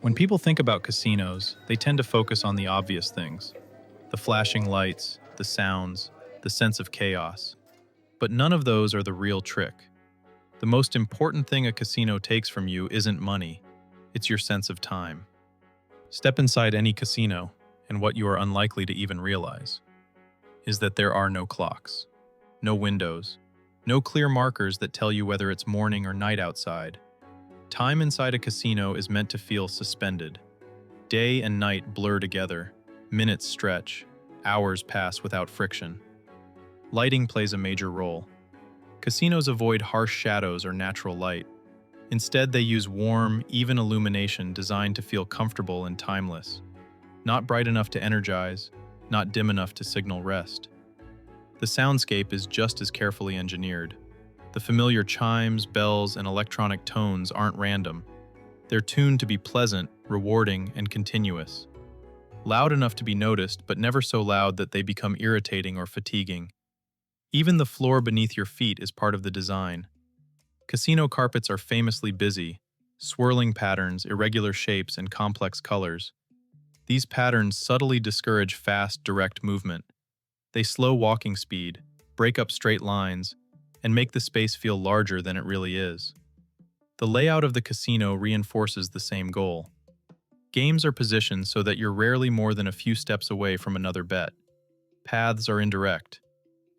When people think about casinos, they tend to focus on the obvious things: the flashing lights, the sounds, the sense of chaos. But none of those are the real trick. The most important thing a casino takes from you isn't money, it's your sense of time. Step inside any casino, and what you are unlikely to even realize is that there are no clocks, no windows, no clear markers that tell you whether it's morning or night outside. Time inside a casino is meant to feel suspended. Day and night blur together, minutes stretch, hours pass without friction. Lighting plays a major role. Casinos avoid harsh shadows or natural light. Instead, they use warm, even illumination designed to feel comfortable and timeless. Not bright enough to energize, not dim enough to signal rest. The soundscape is just as carefully engineered. The familiar chimes, bells, and electronic tones aren't random. They're tuned to be pleasant, rewarding, and continuous. Loud enough to be noticed, but never so loud that they become irritating or fatiguing. Even the floor beneath your feet is part of the design. Casino carpets are famously busy, swirling patterns, irregular shapes, and complex colors. These patterns subtly discourage fast, direct movement. They slow walking speed, break up straight lines, and make the space feel larger than it really is. The layout of the casino reinforces the same goal. Games are positioned so that you're rarely more than a few steps away from another bet. Paths are indirect.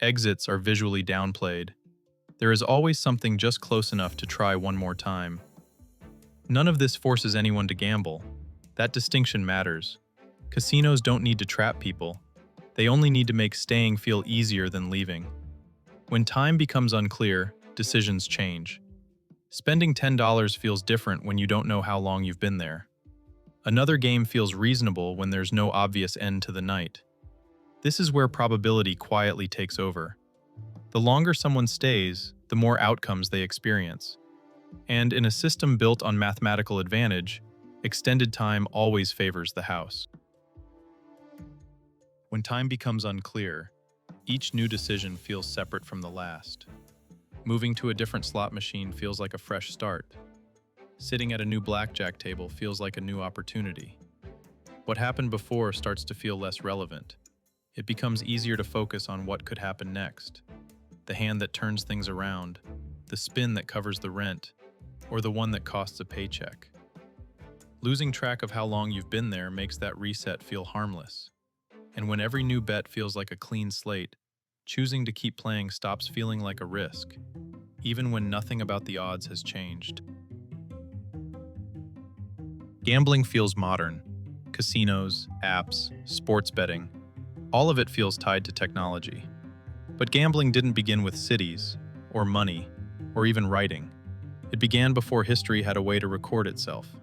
Exits are visually downplayed. There is always something just close enough to try one more time. None of this forces anyone to gamble. That distinction matters. Casinos don't need to trap people. They only need to make staying feel easier than leaving. When time becomes unclear, decisions change. Spending $10 feels different when you don't know how long you've been there. Another game feels reasonable when there's no obvious end to the night. This is where probability quietly takes over. The longer someone stays, the more outcomes they experience. And in a system built on mathematical advantage, extended time always favors the house. When time becomes unclear, each new decision feels separate from the last. Moving to a different slot machine feels like a fresh start. Sitting at a new blackjack table feels like a new opportunity. What happened before starts to feel less relevant. It becomes easier to focus on what could happen next. The hand that turns things around, the spin that covers the rent, or the one that costs a paycheck. Losing track of how long you've been there makes that reset feel harmless. And when every new bet feels like a clean slate, choosing to keep playing stops feeling like a risk, even when nothing about the odds has changed. Gambling feels modern. Casinos, apps, sports betting, all of it feels tied to technology. But gambling didn't begin with cities, or money, or even writing. It began before history had a way to record itself.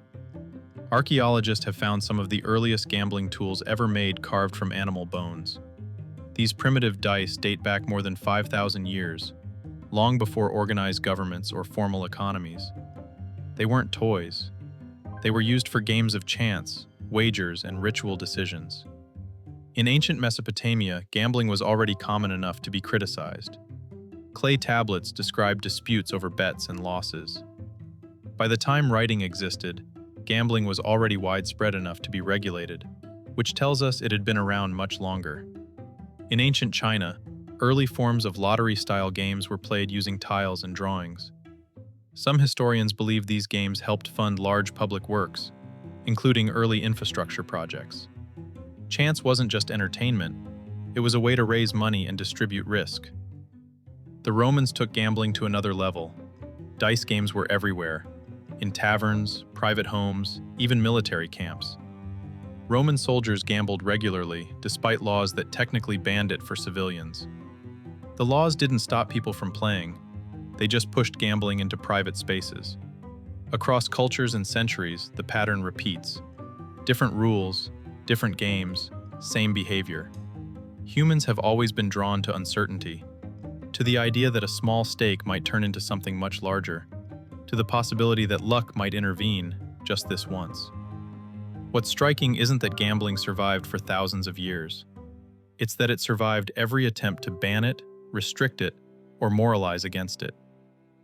Archaeologists have found some of the earliest gambling tools ever made carved from animal bones. These primitive dice date back more than 5,000 years, long before organized governments or formal economies. They weren't toys. They were used for games of chance, wagers, and ritual decisions. In ancient Mesopotamia, gambling was already common enough to be criticized. Clay tablets describe disputes over bets and losses. By the time writing existed, gambling was already widespread enough to be regulated, which tells us it had been around much longer. In ancient China, early forms of lottery-style games were played using tiles and drawings. Some historians believe these games helped fund large public works, including early infrastructure projects. Chance wasn't just entertainment, it was a way to raise money and distribute risk. The Romans took gambling to another level. Dice games were everywhere, in taverns, private homes, even military camps. Roman soldiers gambled regularly, despite laws that technically banned it for civilians. The laws didn't stop people from playing, they just pushed gambling into private spaces. Across cultures and centuries, the pattern repeats. Different rules, different games, same behavior. Humans have always been drawn to uncertainty, to the idea that a small stake might turn into something much larger, to the possibility that luck might intervene just this once. What's striking isn't that gambling survived for thousands of years. It's that it survived every attempt to ban it, restrict it, or moralize against it.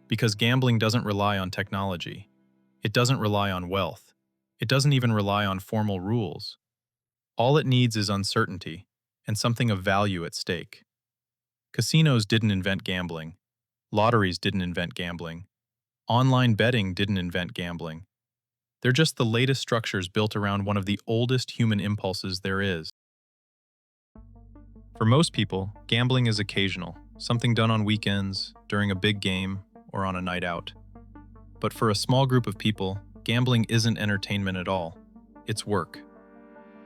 Because gambling doesn't rely on technology. It doesn't rely on wealth. It doesn't even rely on formal rules. All it needs is uncertainty and something of value at stake. Casinos didn't invent gambling. Lotteries didn't invent gambling. Online betting didn't invent gambling. They're just the latest structures built around one of the oldest human impulses there is. For most people, gambling is occasional, something done on weekends, during a big game, or on a night out. But for a small group of people, gambling isn't entertainment at all. It's work.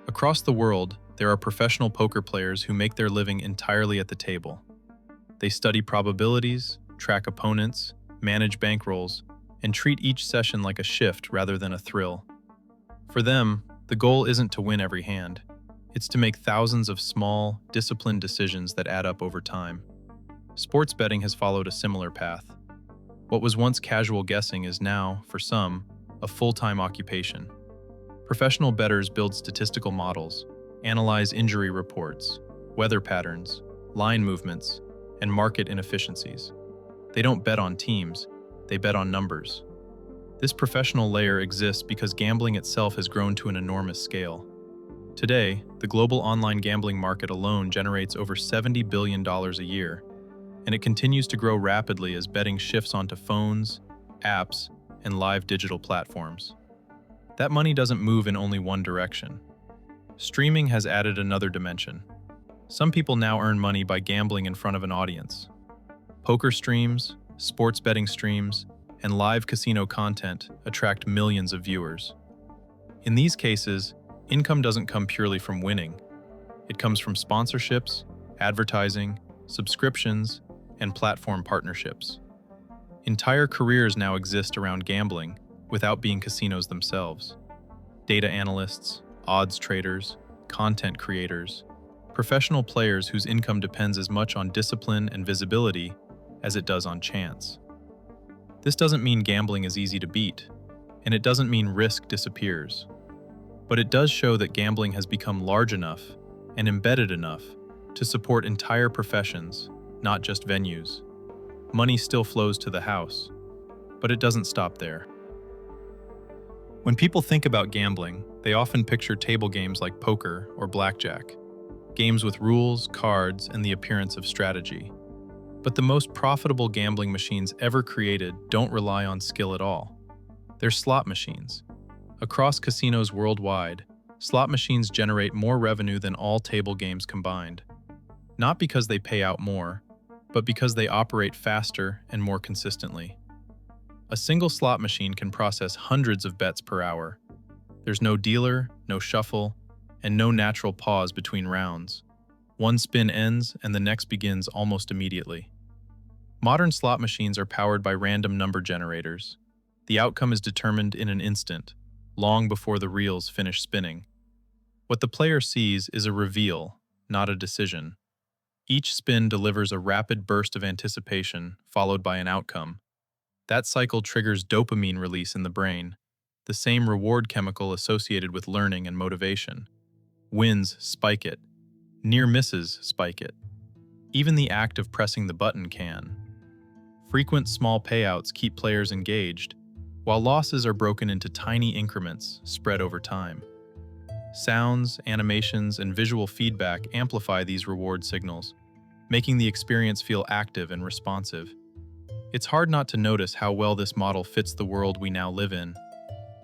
Across the world, there are professional poker players who make their living entirely at the table. They study probabilities, track opponents, manage bankrolls, and treat each session like a shift rather than a thrill. For them, the goal isn't to win every hand. It's to make thousands of small, disciplined decisions that add up over time. Sports betting has followed a similar path. What was once casual guessing is now, for some, a full-time occupation. Professional bettors build statistical models, analyze injury reports, weather patterns, line movements, and market inefficiencies. They don't bet on teams, they bet on numbers. This professional layer exists because gambling itself has grown to an enormous scale. Today, the global online gambling market alone generates over $70 billion a year, and it continues to grow rapidly as betting shifts onto phones, apps, and live digital platforms. That money doesn't move in only one direction. Streaming has added another dimension. Some people now earn money by gambling in front of an audience. Poker streams, sports betting streams, and live casino content attract millions of viewers. In these cases, income doesn't come purely from winning. It comes from sponsorships, advertising, subscriptions, and platform partnerships. Entire careers now exist around gambling without being casinos themselves. Data analysts, odds traders, content creators, professional players whose income depends as much on discipline and visibility as it does on chance. This doesn't mean gambling is easy to beat, and it doesn't mean risk disappears. But it does show that gambling has become large enough and embedded enough to support entire professions, not just venues. Money still flows to the house, but it doesn't stop there. When people think about gambling, they often picture table games like poker or blackjack, games with rules, cards, and the appearance of strategy. But the most profitable gambling machines ever created don't rely on skill at all. They're slot machines. Across casinos worldwide, slot machines generate more revenue than all table games combined. Not because they pay out more, but because they operate faster and more consistently. A single slot machine can process hundreds of bets per hour. There's no dealer, no shuffle, and no natural pause between rounds. One spin ends and the next begins almost immediately. Modern slot machines are powered by random number generators. The outcome is determined in an instant, long before the reels finish spinning. What the player sees is a reveal, not a decision. Each spin delivers a rapid burst of anticipation, followed by an outcome. That cycle triggers dopamine release in the brain, the same reward chemical associated with learning and motivation. Wins spike it. Near misses spike it. Even the act of pressing the button can. Frequent small payouts keep players engaged, while losses are broken into tiny increments spread over time. Sounds, animations, and visual feedback amplify these reward signals, making the experience feel active and responsive. It's hard not to notice how well this model fits the world we now live in.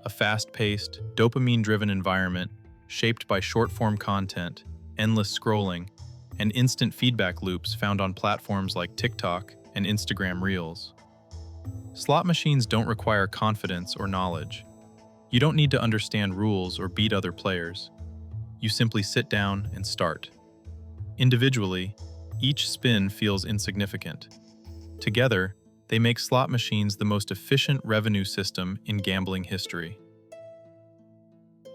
A fast-paced, dopamine-driven environment shaped by short-form content, endless scrolling, and instant feedback loops found on platforms like TikTok and Instagram Reels. Slot machines don't require confidence or knowledge. You don't need to understand rules or beat other players. You simply sit down and start. Individually, each spin feels insignificant. Together, they make slot machines the most efficient revenue system in gambling history.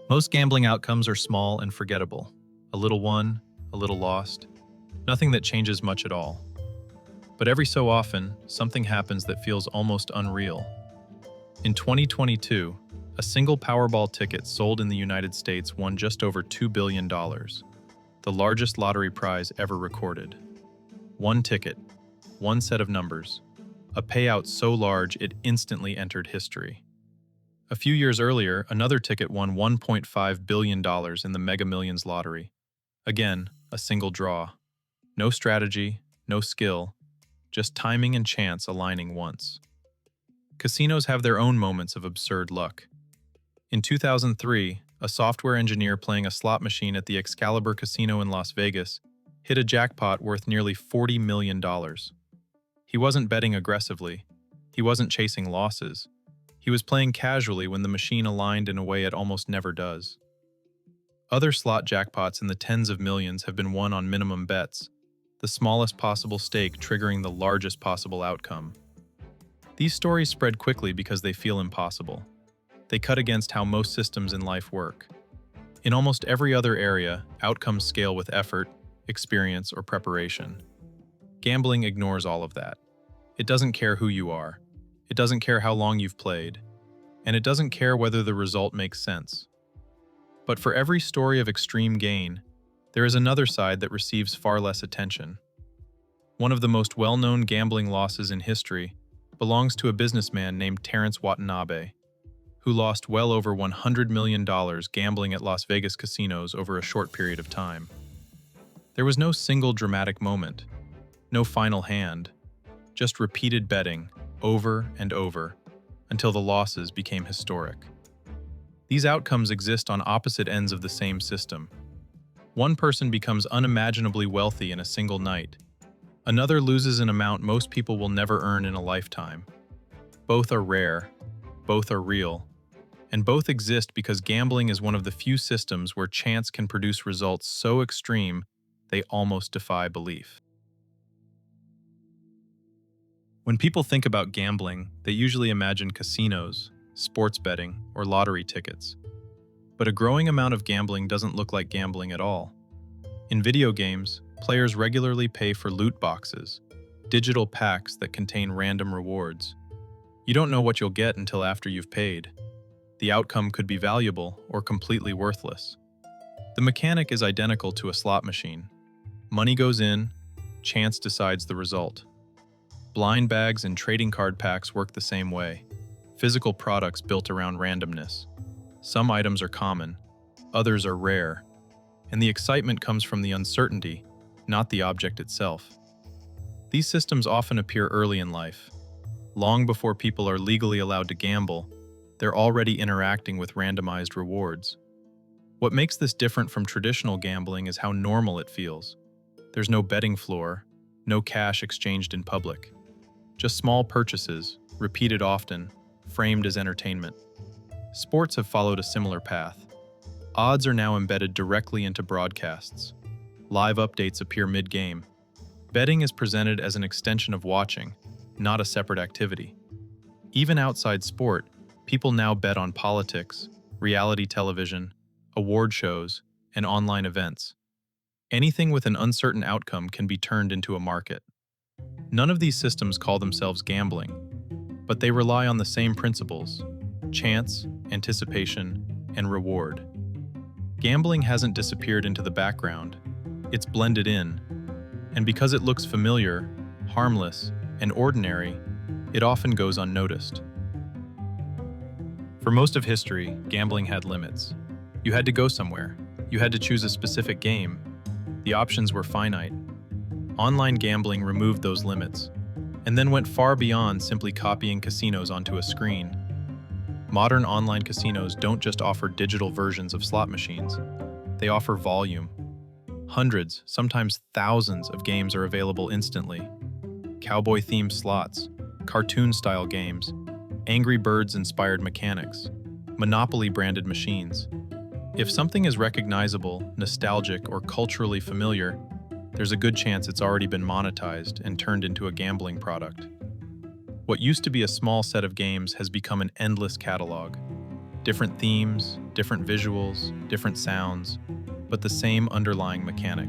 Most gambling outcomes are small and forgettable. A little won, a little lost. Nothing that changes much at all. But every so often, something happens that feels almost unreal. In 2022, a single Powerball ticket sold in the United States won just over $2 billion, the largest lottery prize ever recorded. One ticket, one set of numbers, a payout so large it instantly entered history. A few years earlier, another ticket won $1.5 billion in the Mega Millions lottery. Again, a single draw. No strategy, no skill, just timing and chance aligning once. Casinos have their own moments of absurd luck. In 2003, a software engineer playing a slot machine at the Excalibur Casino in Las Vegas hit a jackpot worth nearly $40 million. He wasn't betting aggressively. He wasn't chasing losses. He was playing casually when the machine aligned in a way it almost never does. Other slot jackpots in the tens of millions have been won on minimum bets, the smallest possible stake triggering the largest possible outcome. These stories spread quickly because they feel impossible. They cut against how most systems in life work. In almost every other area, outcomes scale with effort, experience, or preparation. Gambling ignores all of that. It doesn't care who you are. It doesn't care how long you've played. And it doesn't care whether the result makes sense. But for every story of extreme gain, there is another side that receives far less attention. One of the most well-known gambling losses in history belongs to a businessman named Terrence Watanabe, who lost well over $100 million gambling at Las Vegas casinos over a short period of time. There was no single dramatic moment, no final hand, just repeated betting over and over until the losses became historic. These outcomes exist on opposite ends of the same system. One person becomes unimaginably wealthy in a single night. Another loses an amount most people will never earn in a lifetime. Both are rare, both are real, and both exist because gambling is one of the few systems where chance can produce results so extreme they almost defy belief. When people think about gambling, they usually imagine casinos, sports betting, or lottery tickets. But a growing amount of gambling doesn't look like gambling at all. In video games, players regularly pay for loot boxes, digital packs that contain random rewards. You don't know what you'll get until after you've paid. The outcome could be valuable or completely worthless. The mechanic is identical to a slot machine. Money goes in, chance decides the result. Blind bags and trading card packs work the same way. Physical products built around randomness. Some items are common, others are rare, and the excitement comes from the uncertainty, not the object itself. These systems often appear early in life. Long before people are legally allowed to gamble, they're already interacting with randomized rewards. What makes this different from traditional gambling is how normal it feels. There's no betting floor, no cash exchanged in public. Just small purchases, repeated often, framed as entertainment. Sports have followed a similar path. Odds are now embedded directly into broadcasts. Live updates appear mid-game. Betting is presented as an extension of watching, not a separate activity. Even outside sport, people now bet on politics, reality television, award shows, and online events. Anything with an uncertain outcome can be turned into a market. None of these systems call themselves gambling, but they rely on the same principles: chance, anticipation, and reward. Gambling hasn't disappeared into the background, it's blended in, and because it looks familiar, harmless, and ordinary, it often goes unnoticed. For most of history, gambling had limits. You had to go somewhere. You had to choose a specific game. The options were finite. Online gambling removed those limits, and then went far beyond simply copying casinos onto a screen. Modern online casinos don't just offer digital versions of slot machines. They offer volume. Hundreds, sometimes thousands of games are available instantly. Cowboy-themed slots, cartoon-style games, Angry Birds-inspired mechanics, Monopoly-branded machines. If something is recognizable, nostalgic, or culturally familiar, there's a good chance it's already been monetized and turned into a gambling product. What used to be a small set of games has become an endless catalog. Different themes, different visuals, different sounds, but the same underlying mechanic.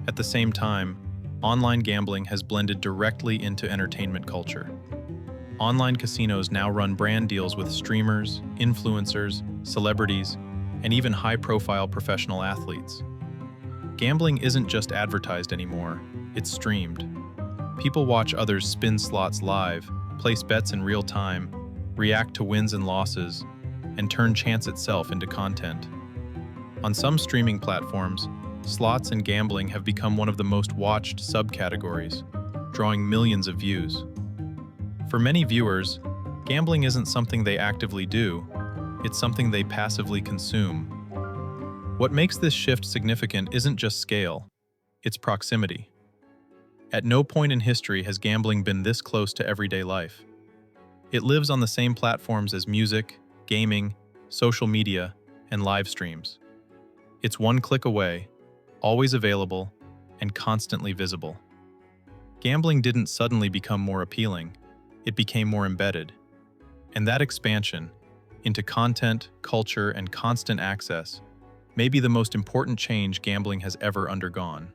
At the same time, online gambling has blended directly into entertainment culture. Online casinos now run brand deals with streamers, influencers, celebrities, and even high-profile professional athletes. Gambling isn't just advertised anymore, it's streamed. People watch others spin slots live, place bets in real time, react to wins and losses, and turn chance itself into content. On some streaming platforms, slots and gambling have become one of the most watched subcategories, drawing millions of views. For many viewers, gambling isn't something they actively do, it's something they passively consume. What makes this shift significant isn't just scale, it's proximity. At no point in history has gambling been this close to everyday life. It lives on the same platforms as music, gaming, social media, and live streams. It's one click away, always available, and constantly visible. Gambling didn't suddenly become more appealing, it became more embedded. And that expansion into content, culture, and constant access may be the most important change gambling has ever undergone.